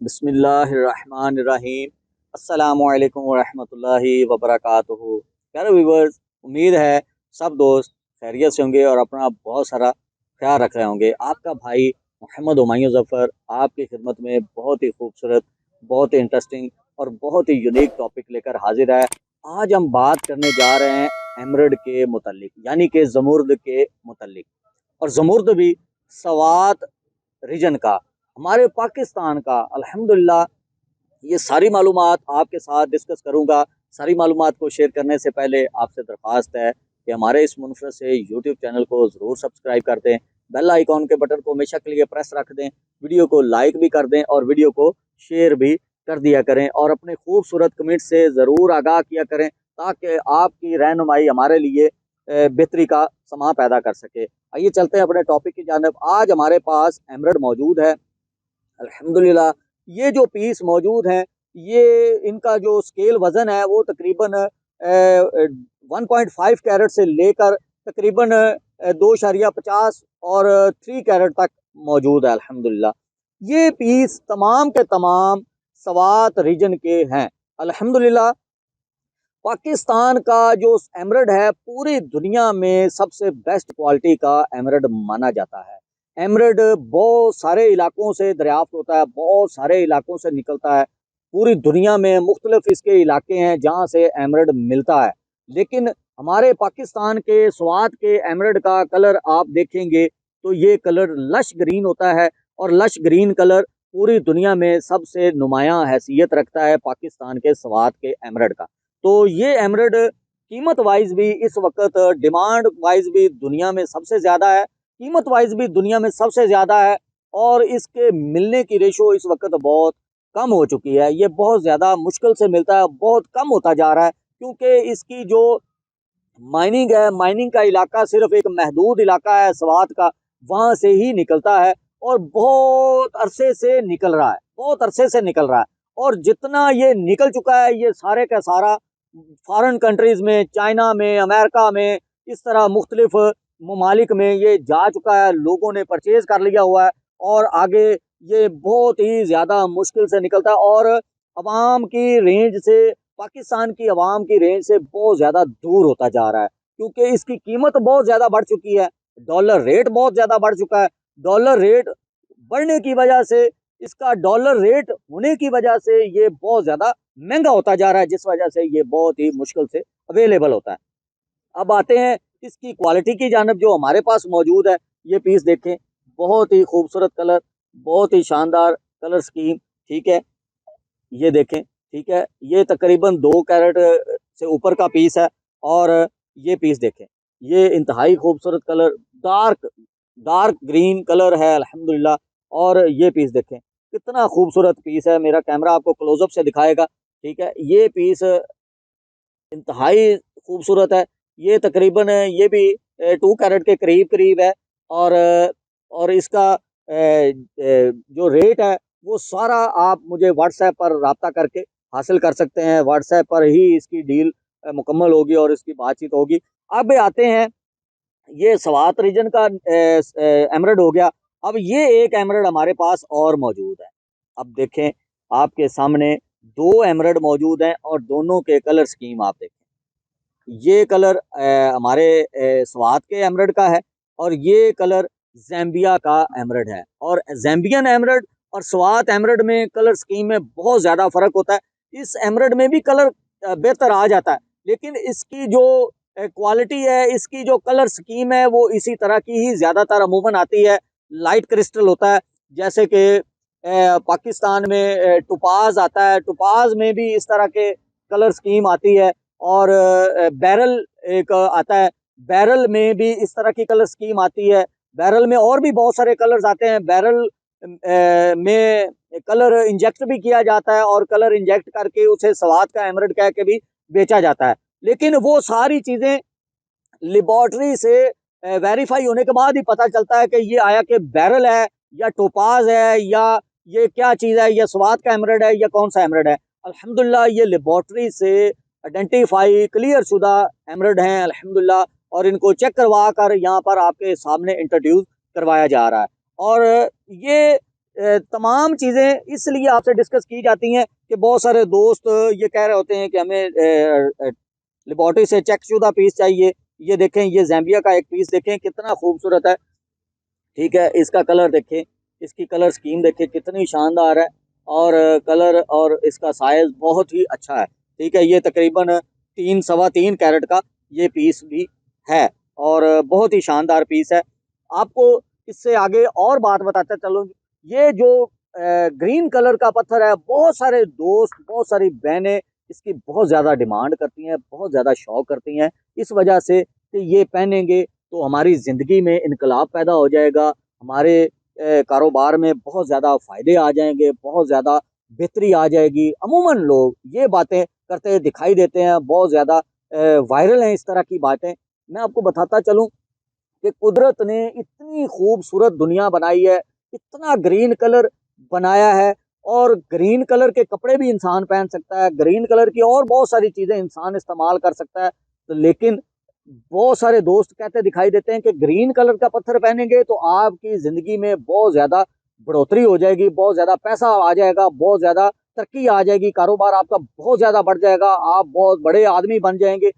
बिस्मिल्लाहिर्रहमानिर्रहीम। अस्सलामुअलैकुम वरहमतुल्लाहि वबरकातुहू। प्यारे व्यूवर्स, उम्मीद है सब दोस्त खैरियत से होंगे और अपना बहुत सारा ख्याल रख रहे होंगे। आपका भाई मोहम्मद हुमायूं ज़फ़र आपकी खिदमत में बहुत ही खूबसूरत, बहुत ही इंटरेस्टिंग और बहुत ही यूनिक टॉपिक लेकर हाजिर है। आज हम बात करने जा रहे हैं एमरल्ड के मुतल्लिक, यानी कि ज़मुर्द के मुतल्लिक। और ज़मुर्द भी सवात रीजन का, हमारे पाकिस्तान का। अल्हम्दुलिल्लाह, ये सारी मालूमात आपके साथ डिस्कस करूंगा। सारी मालूमात को शेयर करने से पहले आपसे दरख्वास्त है कि हमारे इस मुनफरद से यूट्यूब चैनल को ज़रूर सब्सक्राइब कर दें, बेल आइकॉन के बटन को हमेशा के लिए प्रेस रख दें, वीडियो को लाइक भी कर दें और वीडियो को शेयर भी कर दिया करें और अपने खूबसूरत कमेंट से ज़रूर आगाह किया करें ताकि आपकी रहनुमाई हमारे लिए बेहतरी का समा पैदा कर सके। आइए चलते हैं अपने टॉपिक की जानिब। आज हमारे पास एमरल्ड मौजूद है अल्हम्दुलिल्लाह। ये जो पीस मौजूद हैं, ये इनका जो स्केल वज़न है वो तकरीबन 1.5 कैरेट से लेकर तकरीबन 2.50 और 3 कैरेट तक मौजूद है अल्हम्दुलिल्लाह। ये पीस तमाम के तमाम सवात रीजन के हैं अल्हम्दुलिल्लाह। पाकिस्तान का जो एमरल्ड है पूरी दुनिया में सबसे बेस्ट क्वालिटी का एमरल्ड माना जाता है। एमरल्ड बहुत सारे इलाकों से दरियाफ्त होता है, बहुत सारे इलाकों से निकलता है। पूरी दुनिया में मुख्तलिफ इसके इलाके हैं जहाँ से एमरल्ड मिलता है। लेकिन हमारे पाकिस्तान के स्वात के एमरल्ड का कलर आप देखेंगे तो ये कलर लश ग्रीन होता है और लश ग्रीन कलर पूरी दुनिया में सबसे नुमायां हैसियत रखता है पाकिस्तान के स्वात के एमरल्ड का। तो ये एमरल्ड कीमत वाइज भी इस वक्त, डिमांड वाइज भी दुनिया में सबसे ज़्यादा है, कीमत वाइज भी दुनिया में सबसे ज़्यादा है और इसके मिलने की रेशो इस वक्त बहुत कम हो चुकी है। ये बहुत ज़्यादा मुश्किल से मिलता है, बहुत कम होता जा रहा है क्योंकि इसकी जो माइनिंग है, माइनिंग का इलाका सिर्फ एक महदूद इलाका है स्वात का, वहाँ से ही निकलता है और बहुत अरसे से निकल रहा है, बहुत अरसे से निकल रहा है। और जितना ये निकल चुका है ये सारे का सारा फॉरेन कंट्रीज़ में, चाइना में, अमेरिका में, इस तरह मुख्तलिफ ममालिक में ये जा चुका है, लोगों ने परचेज़ कर लिया हुआ है और आगे ये बहुत ही ज़्यादा मुश्किल से निकलता है और अवाम की रेंज से, पाकिस्तान की अवाम की रेंज से बहुत ज़्यादा दूर होता जा रहा है क्योंकि इसकी कीमत बहुत ज़्यादा बढ़ चुकी है, डॉलर रेट बहुत ज़्यादा बढ़ चुका है। डॉलर रेट बढ़ने की वजह से, इसका डॉलर रेट होने की वजह से ये बहुत ज़्यादा महंगा होता जा रहा है, जिस वजह से ये बहुत ही मुश्किल से अवेलेबल होता है। अब आते हैं इसकी क्वालिटी की जानब जो हमारे पास मौजूद है। ये पीस देखें, बहुत ही खूबसूरत कलर, बहुत ही शानदार कलर स्कीम, ठीक है। ये देखें, ठीक है, ये तकरीबन 2 कैरेट से ऊपर का पीस है और ये पीस देखें, ये इंतहाई खूबसूरत colour, dark dark green colour है अल्हम्दुलिल्लाह। और ये पीस देखें कितना खूबसूरत पीस है, मेरा कैमरा आपको क्लोजअप से दिखाएगा, ठीक है। ये पीस इंतहाई खूबसूरत है। ये तकरीबन ये भी 2 कैरेट के करीब करीब है और इसका जो रेट है वो सारा आप मुझे व्हाट्सएप पर रब्ता करके हासिल कर सकते हैं। व्हाट्सएप पर ही इसकी डील मुकम्मल होगी और इसकी बातचीत होगी। अब आते हैं, ये सवात रीजन का एमरल्ड हो गया। अब ये एक एमरल्ड हमारे पास और मौजूद है। अब देखें, आपके सामने 2 एमरल्ड मौजूद हैं और दोनों के कलर स्कीम आप देखें। ये कलर हमारे स्वात के एमरल्ड का है और ये कलर ज़ैम्बिया का एमरल्ड है। और ज़ैम्बियन एमरल्ड और स्वात एमरल्ड में कलर स्कीम में बहुत ज़्यादा फ़र्क होता है। इस एमरल्ड में भी कलर बेहतर आ जाता है, लेकिन इसकी जो क्वालिटी है, इसकी जो कलर स्कीम है वो इसी तरह की ही ज़्यादातर अमूमन आती है। लाइट क्रिस्टल होता है, जैसे कि पाकिस्तान में टुपाज आता है, टुपाज में भी इस तरह के कलर स्कीम आती है। और बैरल एक आता है, बैरल में भी इस तरह की कलर स्कीम आती है। बैरल में और भी बहुत सारे कलर्स आते हैं। बैरल में कलर इंजेक्ट भी किया जाता है और कलर इंजेक्ट करके उसे स्वात का एमरल्ड कह के भी बेचा जाता है। लेकिन वो सारी चीज़ें लेबॉर्ट्री से वेरीफाई होने के बाद ही पता चलता है कि ये आया कि बैरल है या टोपाज है या ये क्या चीज़ है, या स्वात का एमरल्ड है या कौन सा एमरल्ड है। अल्हम्दुलिल्लाह, ये लेबॉर्ट्री से आइडेंटिफाई क्लियर शुदा एमरल्ड हैं अल्हम्दुलिल्लाह। और इनको चेक करवा कर यहाँ पर आपके सामने इंट्रोड्यूस करवाया जा रहा है। और ये तमाम चीज़ें इसलिए आपसे डिस्कस की जाती हैं कि बहुत सारे दोस्त ये कह रहे होते हैं कि हमें लेबॉर्टरी से चेक शुदा पीस चाहिए। ये देखें, ये ज़ैम्बिया का एक पीस देखें कितना खूबसूरत है, ठीक है। इसका कलर देखें, इसकी कलर स्कीम देखें कितनी शानदार है, और कलर और इसका साइज बहुत ही अच्छा है, ठीक है। ये तकरीबन 3 सवा 3 कैरेट का ये पीस भी है, और बहुत ही शानदार पीस है। आपको इससे आगे और बात बताते चलो, ये जो ग्रीन कलर का पत्थर है, बहुत सारे दोस्त, बहुत सारी बहनें इसकी बहुत ज़्यादा डिमांड करती हैं, बहुत ज़्यादा शौक करती हैं, इस वजह से कि ये पहनेंगे तो हमारी ज़िंदगी में इनकलाब पैदा हो जाएगा, हमारे कारोबार में बहुत ज़्यादा फ़ायदे आ जाएंगे, बहुत ज़्यादा बेहतरी आ जाएगी। अमूमन लोग ये बातें करते दिखाई देते हैं, बहुत ज़्यादा वायरल हैं इस तरह की बातें। मैं आपको बताता चलूँ कि कुदरत ने इतनी खूबसूरत दुनिया बनाई है, इतना ग्रीन कलर बनाया है, और ग्रीन कलर के कपड़े भी इंसान पहन सकता है, ग्रीन कलर की और बहुत सारी चीज़ें इंसान इस्तेमाल कर सकता है। तो लेकिन बहुत सारे दोस्त कहते दिखाई देते हैं कि ग्रीन कलर का पत्थर पहनेंगे तो आपकी ज़िंदगी में बहुत ज़्यादा बढ़ोतरी हो जाएगी, बहुत ज़्यादा पैसा आ जाएगा, बहुत ज़्यादा तरक्की आ जाएगी, कारोबार आपका बहुत ज़्यादा बढ़ जाएगा, आप बहुत बड़े आदमी बन जाएंगे।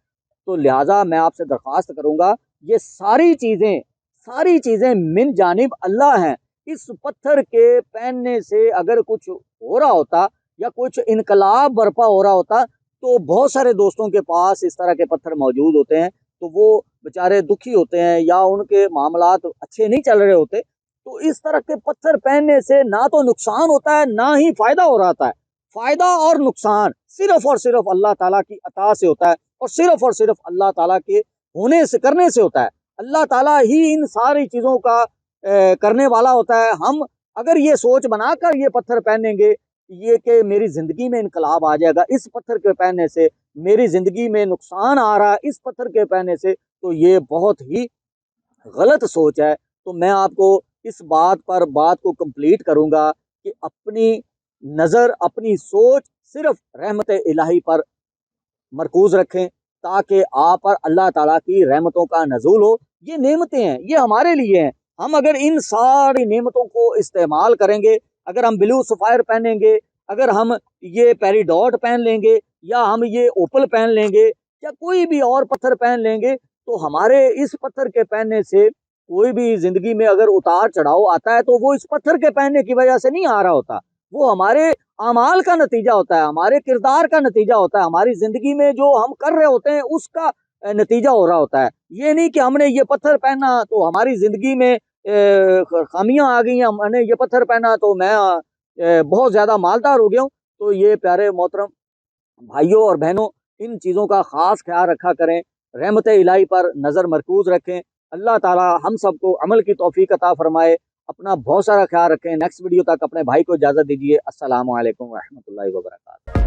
तो लिहाजा मैं आपसे दरख्वास्त करूंगा, ये सारी चीजें मिन जानिब अल्लाह हैं। इस पत्थर के पहनने से अगर कुछ हो रहा होता या कुछ इनकलाब बर्पा हो रहा होता, तो बहुत सारे दोस्तों के पास इस तरह के पत्थर मौजूद होते हैं, तो वो बेचारे दुखी होते हैं या उनके मामलात अच्छे नहीं चल रहे होते। तो इस तरह के पत्थर पहनने से ना तो नुकसान होता है, ना ही फायदा हो रहा है। फायदा और नुकसान सिर्फ और सिर्फ अल्लाह ताला की अता से होता है, और सिर्फ अल्लाह ताला के होने से, करने से होता है। अल्लाह ताला ही इन सारी चीज़ों का करने वाला होता है। हम अगर ये सोच बनाकर ये पत्थर पहनेंगे, ये कि मेरी ज़िंदगी में इनकलाब आ जाएगा इस पत्थर के पहनने से, मेरी ज़िंदगी में नुकसान आ रहा है इस पत्थर के पहनने से, तो ये बहुत ही गलत सोच है। तो मैं आपको इस बात को कंप्लीट करूंगा कि अपनी नज़र, अपनी सोच सिर्फ रहमत इलाही पर मरकूज रखें, ताकि आप पर अल्लाह ताला की रहमतों का नज़ूल हो। ये नेमतें हैं, ये हमारे लिए हैं। हम अगर इन सारी नेमतों को इस्तेमाल करेंगे, अगर हम ब्लू सफ़ायर पहनेंगे, अगर हम ये पेरीडॉट पहन लेंगे, या हम ये ओपल पहन लेंगे, या कोई भी और पत्थर पहन लेंगे, तो हमारे इस पत्थर के पहनने से कोई भी ज़िंदगी में अगर उतार चढ़ाव आता है, तो वो इस पत्थर के पहनने की वजह से नहीं आ रहा होता, वो हमारे अमाल का नतीजा होता है, हमारे किरदार का नतीजा होता है, हमारी ज़िंदगी में जो हम कर रहे होते हैं उसका नतीजा हो रहा होता है। ये नहीं कि हमने ये पत्थर पहना तो हमारी ज़िंदगी में खामियां आ गई हैं, मैंने ये पत्थर पहना तो मैं बहुत ज़्यादा मालदार हो गया हूँ। तो ये प्यारे मोहतरम भाइयों और बहनों, इन चीज़ों का ख़ास ख्याल रखा करें, रहमत इलाही पर नज़र मरकूज़ रखें। अल्लाह ताला हम सबको अमल की तौफ़ीक अता फ़रमाए। अपना बहुत सारा ख्याल रखें। नेक्स्ट वीडियो तक अपने भाई को इजाज़त दीजिए। अस्सलामु अलैकुम व रहमतुल्लाहि व बरकातहू।